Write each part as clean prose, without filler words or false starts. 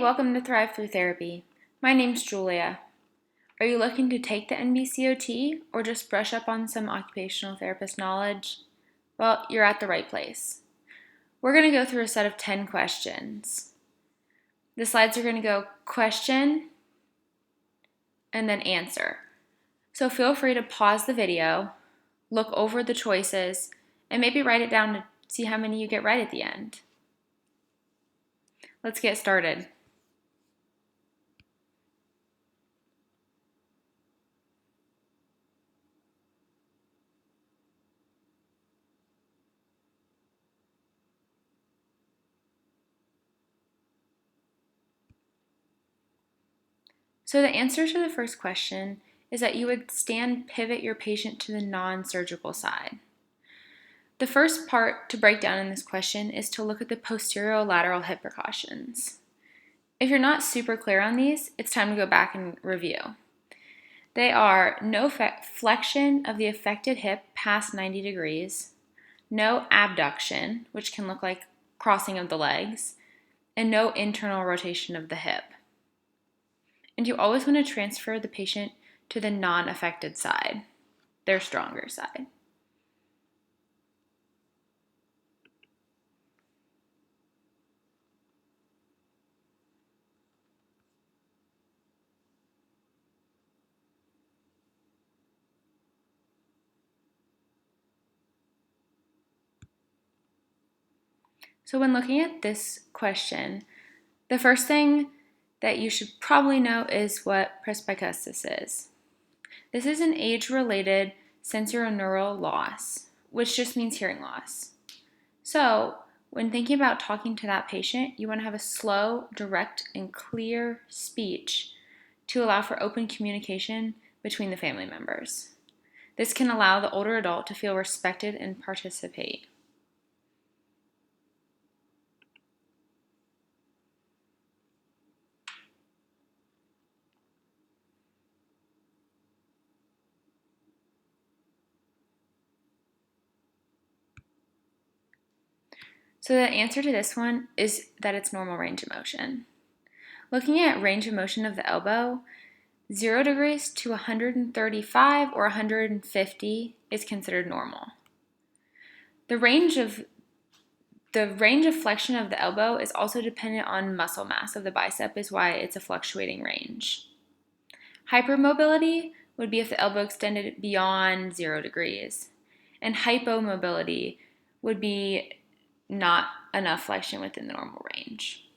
welcome to Thrive Through Therapy. My name's Julia. Are you looking to take the NBCOT or just brush up on some occupational therapist knowledge? Well, you're at the right place. We're going to go through a set of 10 questions. The slides are going to go question and then answer. So feel free to pause the video, look over the choices, and maybe write it down to see how many you get right at the end. Let's get started. So the answer to the first question is that you would pivot your patient to the non-surgical side. The first part to break down in this question is to look at the posterolateral hip precautions. If you're not super clear on these, it's time to go back and review. They are no flexion of the affected hip past 90 degrees, no abduction, which can look like crossing of the legs, and no internal rotation of the hip. And you always want to transfer the patient to the non-affected side, their stronger side. So when looking at this question, the first thing that you should probably know is what presbycusis is. This is an age-related sensorineural loss, which just means hearing loss. So when thinking about talking to that patient, you want to have a slow, direct, and clear speech to allow for open communication between the family members. This can allow the older adult to feel respected and participate. So the answer to this one is that it's normal range of motion. Looking at range of motion of the elbow, 0 degrees to 135 or 150 is considered normal. The range of flexion of the elbow is also dependent on muscle mass of the bicep, is why it's a fluctuating range. Hypermobility would be if the elbow extended beyond 0 degrees, and hypomobility would be not enough flexion within the normal range.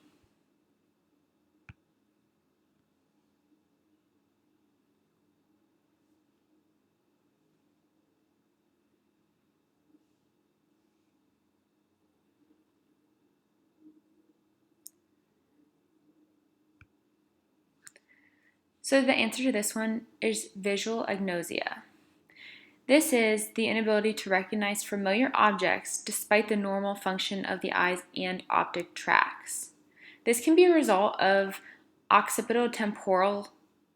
So the answer to this one is visual agnosia. This is the inability to recognize familiar objects despite the normal function of the eyes and optic tracts. This can be a result of occipitotemporal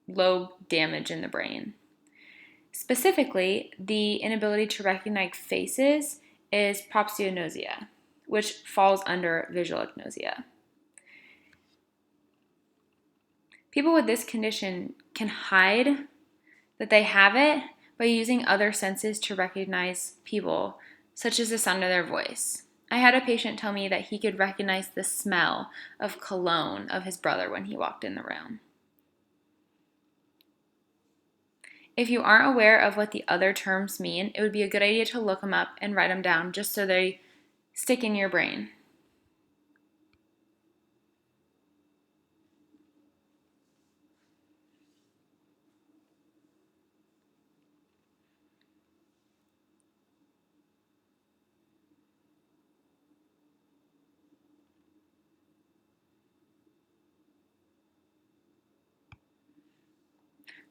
lobe damage in the brain. Specifically, the inability to recognize faces is propsionosia, which falls under visual agnosia. People with this condition can hide that they have it by using other senses to recognize people, such as the sound of their voice. I had a patient tell me that he could recognize the smell of cologne of his brother when he walked in the room. If you aren't aware of what the other terms mean, it would be a good idea to look them up and write them down just so they stick in your brain.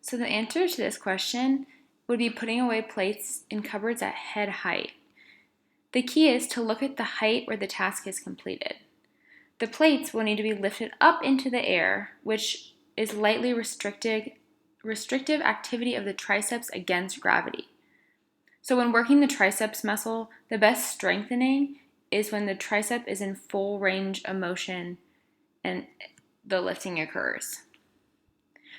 So the answer to this question would be putting away plates in cupboards at head height. The key is to look at the height where the task is completed. The plates will need to be lifted up into the air, which is lightly restrictive activity of the triceps against gravity. So when working the triceps muscle, the best strengthening is when the tricep is in full range of motion and the lifting occurs.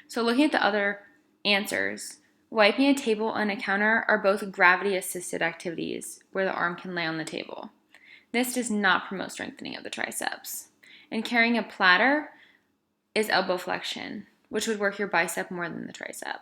So looking at the other answers, wiping a table and a counter are both gravity-assisted activities where the arm can lay on the table. This does not promote strengthening of the triceps. And carrying a platter is elbow flexion, which would work your bicep more than the tricep.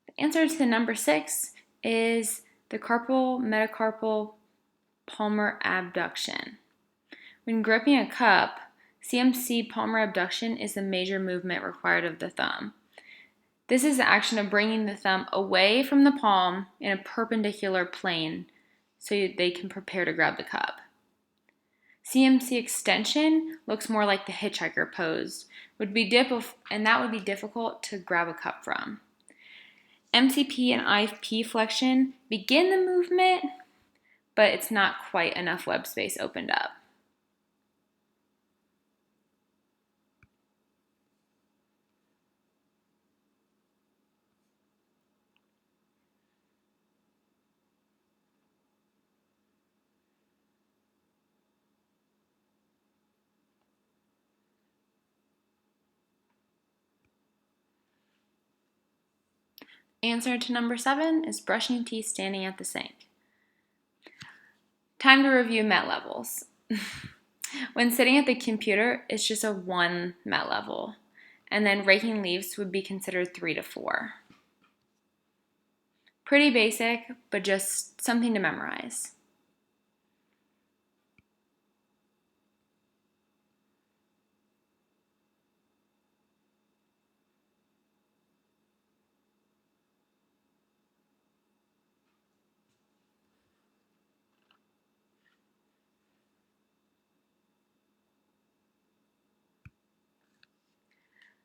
The answer to the number 6 is the carpal metacarpal palmar abduction. When gripping a cup, CMC palmar abduction is the major movement required of the thumb. This is the action of bringing the thumb away from the palm in a perpendicular plane so they can prepare to grab the cup. CMC extension looks more like the hitchhiker pose, and that would be difficult to grab a cup from. MCP and IFP flexion begin the movement, but it's not quite enough web space opened up. Answer to number 7 is brushing teeth standing at the sink. Time to review MET levels. When sitting at the computer, it's just a 1 MET level, and then raking leaves would be considered 3 to 4. Pretty basic, but just something to memorize.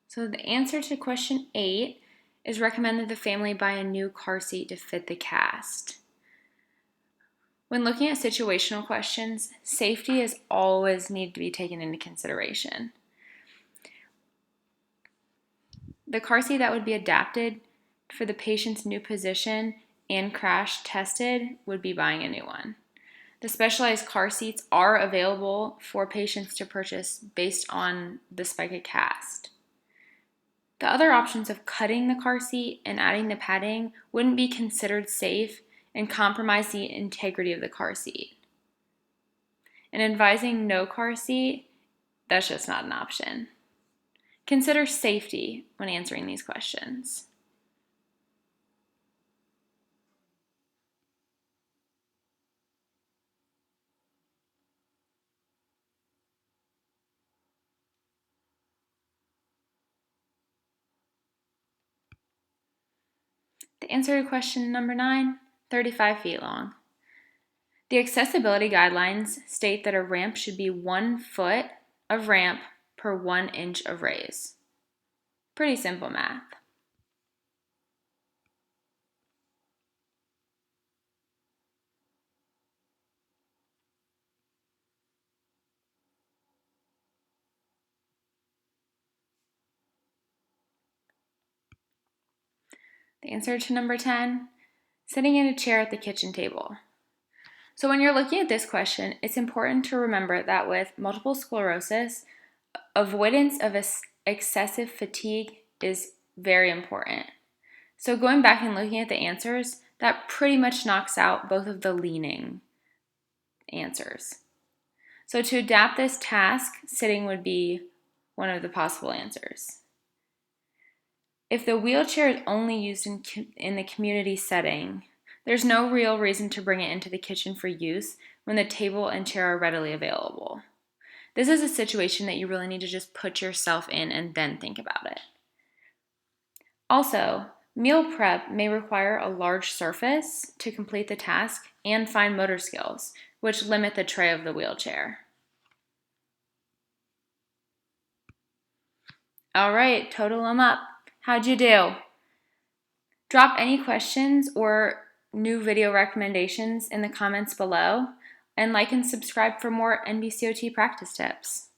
So the answer to question 8 is recommend that the family buy a new car seat to fit the cast. When looking at situational questions, safety is always need to be taken into consideration. The car seat that would be adapted for the patient's new position and crash tested would be buying a new one. The specialized car seats are available for patients to purchase based on the spica cast. The other options of cutting the car seat and adding the padding wouldn't be considered safe and compromise the integrity of the car seat. And advising no car seat, that's just not an option. Consider safety when answering these questions. The answer to question number 9, 35 feet long. The accessibility guidelines state that a ramp should be 1 foot of ramp per 1 inch of raise. Pretty simple math. The answer to number 10, sitting in a chair at the kitchen table. So when you're looking at this question, it's important to remember that with multiple sclerosis, avoidance of excessive fatigue is very important. So going back and looking at the answers, that pretty much knocks out both of the leaning answers. So to adapt this task, sitting would be one of the possible answers. If the wheelchair is only used in the community setting, there's no real reason to bring it into the kitchen for use when the table and chair are readily available. This is a situation that you really need to just put yourself in and then think about it. Also, meal prep may require a large surface to complete the task and fine motor skills, which limit the tray of the wheelchair. All right, total them up. How'd you do? Drop any questions or new video recommendations in the comments below, and like and subscribe for more NBCOT practice tips.